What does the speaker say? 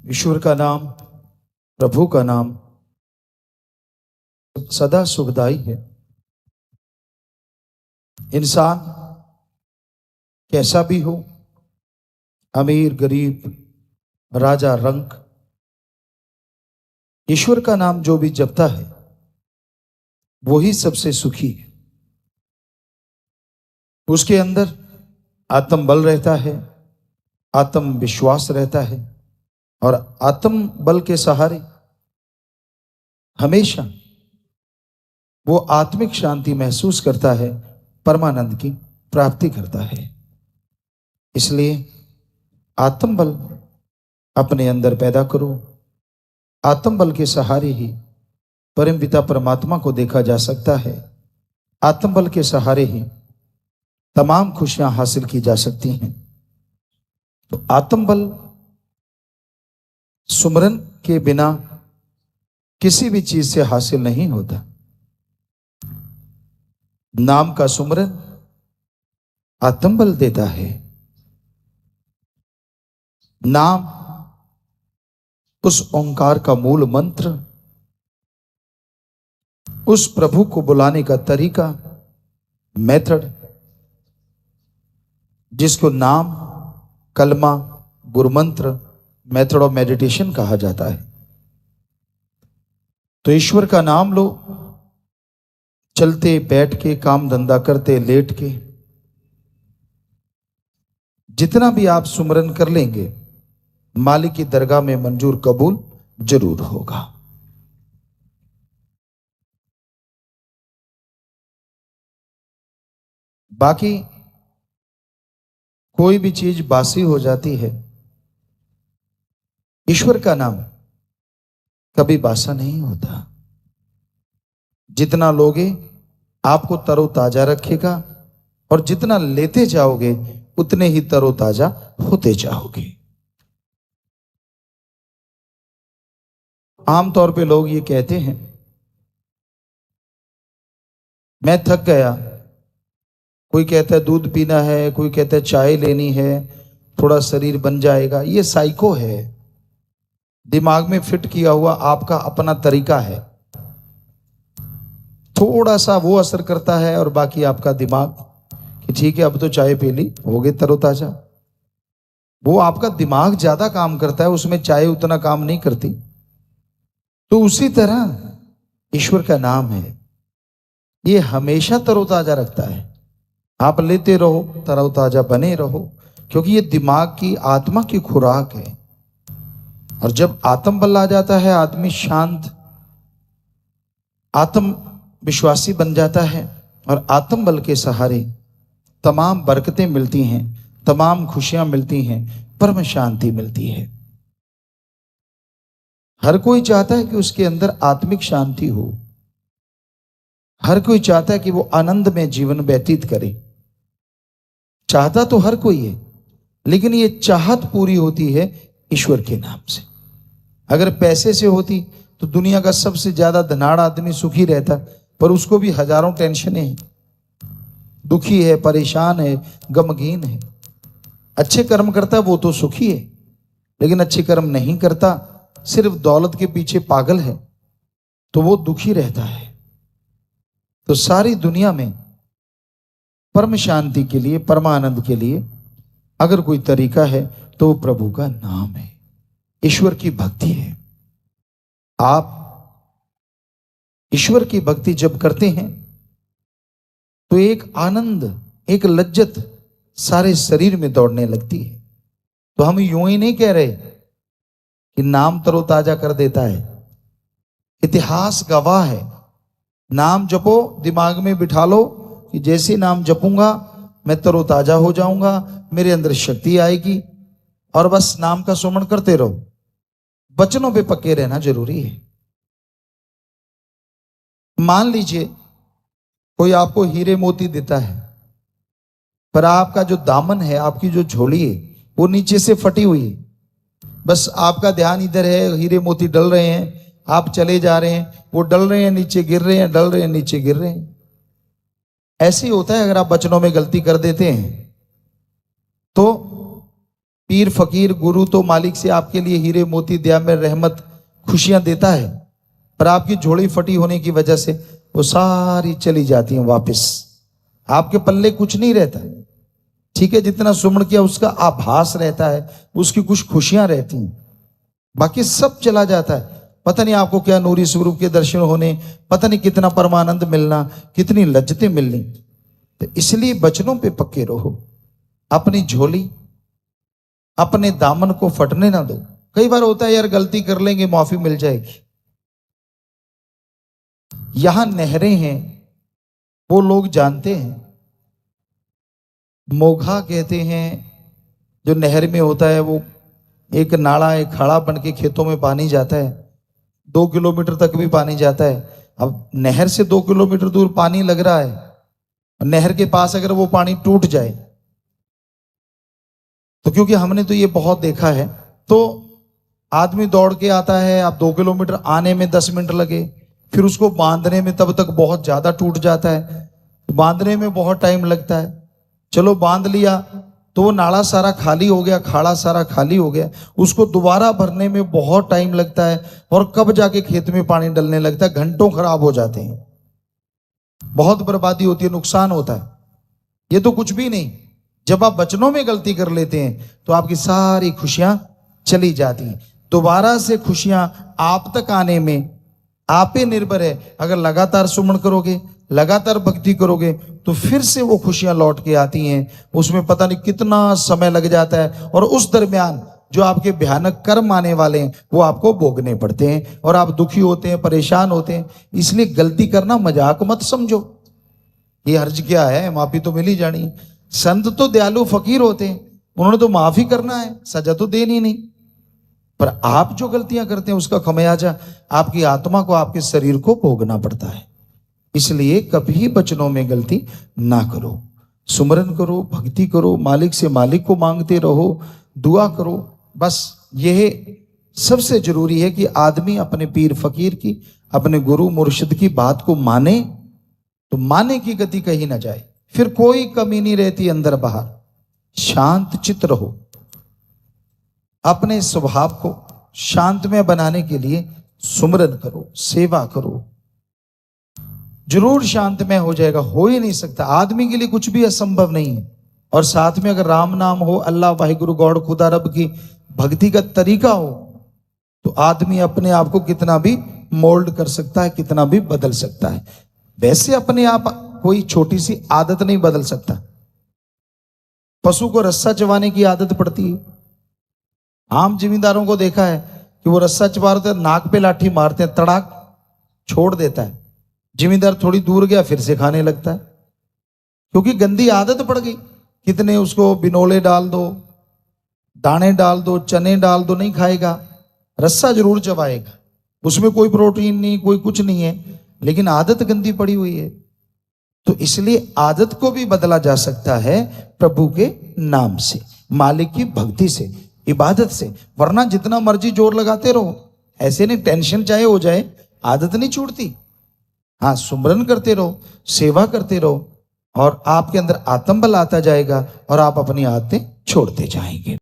ईश्वर का नाम, प्रभु का नाम सदा सुखदाई है। इंसान कैसा भी हो, अमीर गरीब, राजा रंक, ईश्वर का नाम जो भी जपता है वो ही सबसे सुखी है। उसके अंदर आत्म बल रहता है, आत्म विश्वास रहता है और आत्म बल के सहारे हमेशा वो आत्मिक शांति महसूस करता है, परमानंद की प्राप्ति करता है। इसलिए आत्म बल अपने अंदर पैदा करो। आत्म बल के सहारे ही परम पिता परमात्मा को देखा जा सकता है। आत्म बल के सहारे ही तमाम खुशियां हासिल की जा सकती हैं। तो आत्म बल सुमरन के बिना किसी भी चीज से हासिल नहीं होता। नाम का सुमरन आत्म बल देता है। नाम उस ओंकार का मूल मंत्र, उस प्रभु को बुलाने का तरीका, मेथड, जिसको नाम, कलमा, गुरुमंत्र, मेथड ऑफ मेडिटेशन कहा जाता है। तो ईश्वर का नाम लो, चलते बैठ के, काम धंधा करते, लेट के, जितना भी आप सुमरन कर लेंगे मालिक की दरगाह में मंजूर कबूल जरूर होगा। बाकी कोई भी चीज बासी हो जाती है, ईश्वर का नाम कभी बासा नहीं होता। जितना लोगे आपको तरोताजा रखेगा और जितना लेते जाओगे उतने ही तरोताजा होते जाओगे। आमतौर पे लोग ये कहते हैं, मैं थक गया। कोई कहता है दूध पीना है, कोई कहता है चाय लेनी है, थोड़ा शरीर बन जाएगा। ये साइको है, दिमाग में फिट किया हुआ आपका अपना तरीका है। थोड़ा सा वो असर करता है और बाकी आपका दिमाग कि ठीक है अब तो चाय पी ली, हो गए तरोताजा। वो आपका दिमाग ज्यादा काम करता है, उसमें चाय उतना काम नहीं करती। तो उसी तरह ईश्वर का नाम है, ये हमेशा तरोताजा रखता है। आप लेते रहो, तरोताजा बने रहो, क्योंकि ये दिमाग की, आत्मा की खुराक है। और जब आत्म बल आ जाता है, आदमी शांत, आत्म विश्वासी बन जाता है और आत्म बल के सहारे तमाम बरकतें मिलती हैं, तमाम खुशियां मिलती हैं, परम शांति मिलती है। हर कोई चाहता है कि उसके अंदर आत्मिक शांति हो। हर कोई चाहता है कि वो आनंद में जीवन व्यतीत करे। चाहता तो हर कोई है, लेकिन ये चाहत पूरी होती है ईश्वर के नाम से। अगर पैसे से होती तो दुनिया का सबसे ज्यादा धनाढ़ आदमी सुखी रहता, पर उसको भी हजारों टेंशनें हैं, दुखी है, परेशान है, गमगीन है। अच्छे कर्म करता वो तो सुखी है, लेकिन अच्छे कर्म नहीं करता, सिर्फ दौलत के पीछे पागल है, तो वो दुखी रहता है। तो सारी दुनिया में परम शांति के लिए, परमानंद के लिए अगर कोई तरीका है तो वो प्रभु का नाम है, ईश्वर की भक्ति है। आप ईश्वर की भक्ति जब करते हैं तो एक आनंद, एक लज्जत सारे शरीर में दौड़ने लगती है। तो हम यूं ही नहीं कह रहे कि नाम तरोताजा कर देता है। इतिहास गवाह है। नाम जपो, दिमाग में बिठा लो कि जैसे नाम जपूंगा मैं तरोताजा हो जाऊंगा, मेरे अंदर शक्ति आएगी, और बस नाम का सुमरण करते रहो। वचनों पे पक्के रहना जरूरी है। मान लीजिए कोई आपको हीरे मोती देता है, पर आपका जो दामन है, आपकी जो झोली है, वो नीचे से फटी हुई है। बस आपका ध्यान इधर है, हीरे मोती डल रहे हैं, आप चले जा रहे हैं, वो डल रहे हैं, नीचे गिर रहे हैं, डल रहे हैं, नीचे गिर रहे हैं। ऐसे ही होता है अगर आप वचनों में गलती कर देते हैं तो पीर फकीर गुरु तो मालिक से आपके लिए हीरे मोती दया में रहमत खुशियां देता है, पर आपकी झोली फटी होने की वजह से वो सारी चली जाती हैं वापस। आपके पल्ले कुछ नहीं रहता, ठीक है, जितना सुमन किया उसका आभास रहता है, उसकी कुछ खुशियां रहती हैं, बाकी सब चला जाता है। पता नहीं आपको क्या नूरी स्वरूप के दर्शन होने, पता नहीं कितना परमानंद मिलना, कितनी लज्जतें मिलनी। तो इसलिए वचनों पे पक्के रहो, अपनी झोली अपने दामन को फटने ना दो। कई बार होता है यार गलती कर लेंगे माफी मिल जाएगी। यहां नहरें हैं, वो लोग जानते हैं, मोघा कहते हैं जो नहर में होता है, वो एक नाला एक खाड़ा बन के खेतों में पानी जाता है, 2 किलोमीटर तक भी पानी जाता है। अब नहर से 2 किलोमीटर दूर पानी लग रहा है, नहर के पास अगर वो पानी टूट जाए तो, क्योंकि हमने तो ये बहुत देखा है, तो आदमी दौड़ के आता है, अब 2 किलोमीटर आने में 10 मिनट लगे, फिर उसको बांधने में तब तक बहुत ज्यादा टूट जाता है, बांधने में बहुत टाइम लगता है। चलो बांध लिया तो वो नाला सारा खाली हो गया, खाड़ा सारा खाली हो गया, उसको दोबारा भरने में बहुत टाइम लगता है, और कब जाके खेत में पानी डलने लगता है, घंटों खराब हो जाते हैं, बहुत बर्बादी होती है, नुकसान होता है। ये तो कुछ भी नहीं, जब आप वचनों में गलती कर लेते हैं तो आपकी सारी खुशियां चली जाती हैं। दोबारा से खुशियां आप तक आने में आप पे निर्भर है। अगर लगातार सुमन करोगे, लगातार भक्ति करोगे, तो फिर से वो खुशियां लौट के आती हैं। उसमें पता नहीं कितना समय लग जाता है, और उस दरमियान जो आपके भयानक कर्म आने वाले हैं वो आपको भोगने पड़ते हैं, और आप दुखी होते हैं, परेशान होते हैं। इसलिए गलती करना मजाक मत समझो, ये हर्ज क्या है, माफी तो मिल ही जानी है। संत तो दयालु फकीर होते हैं, उन्होंने तो माफी करना है, सजा तो देनी नहीं। पर आप जो गलतियां करते हैं उसका खमियाजा आपकी आत्मा को, आपके शरीर को भोगना पड़ता है। इसलिए कभी वचनों में गलती ना करो, सुमरन करो, भक्ति करो, मालिक से मालिक को मांगते रहो, दुआ करो। बस यह सबसे जरूरी है कि आदमी अपने पीर फकीर की, अपने गुरु मुर्शिद की बात को माने, तो माने की गति कहीं ना जाए, फिर कोई कमी नहीं रहती अंदर बाहर। शांत चित्त रहो, अपने स्वभाव को शांतमय बनाने के लिए सुमरन करो, सेवा करो, जरूर शांतमय हो जाएगा। हो ही नहीं सकता, आदमी के लिए कुछ भी असंभव नहीं है। और साथ में अगर राम नाम हो, अल्लाह वाहिगुरु गॉड खुदा रब की भक्ति का तरीका हो, तो आदमी अपने आप को कितना भी मोल्ड कर सकता है, कितना भी बदल सकता है। वैसे अपने आप कोई छोटी सी आदत नहीं बदल सकता। पशु को रस्सा चबाने की आदत पड़ती है। आम जिम्मेदारों को देखा है कि वो रस्सा चबा रहे, नाक पे लाठी मारते हैं, तड़ाक छोड़ देता है, जिम्मेदार थोड़ी दूर गया फिर से खाने लगता है, क्योंकि गंदी आदत पड़ गई। कितने उसको बिनोले डाल दो, दाने डाल दो, चने डाल दो, नहीं खाएगा, रस्सा जरूर चबाएगा। उसमें कोई प्रोटीन नहीं, कोई कुछ नहीं है, लेकिन आदत गंदी पड़ी हुई है। तो इसलिए आदत को भी बदला जा सकता है प्रभु के नाम से, मालिक की भक्ति से, इबादत से। वरना जितना मर्जी जोर लगाते रहो, ऐसे नहीं, टेंशन चाहे हो जाए, आदत नहीं छूटती। हाँ, सुमरन करते रहो, सेवा करते रहो, और आपके अंदर आत्मबल आता जाएगा, और आप अपनी आदतें छोड़ते जाएंगे।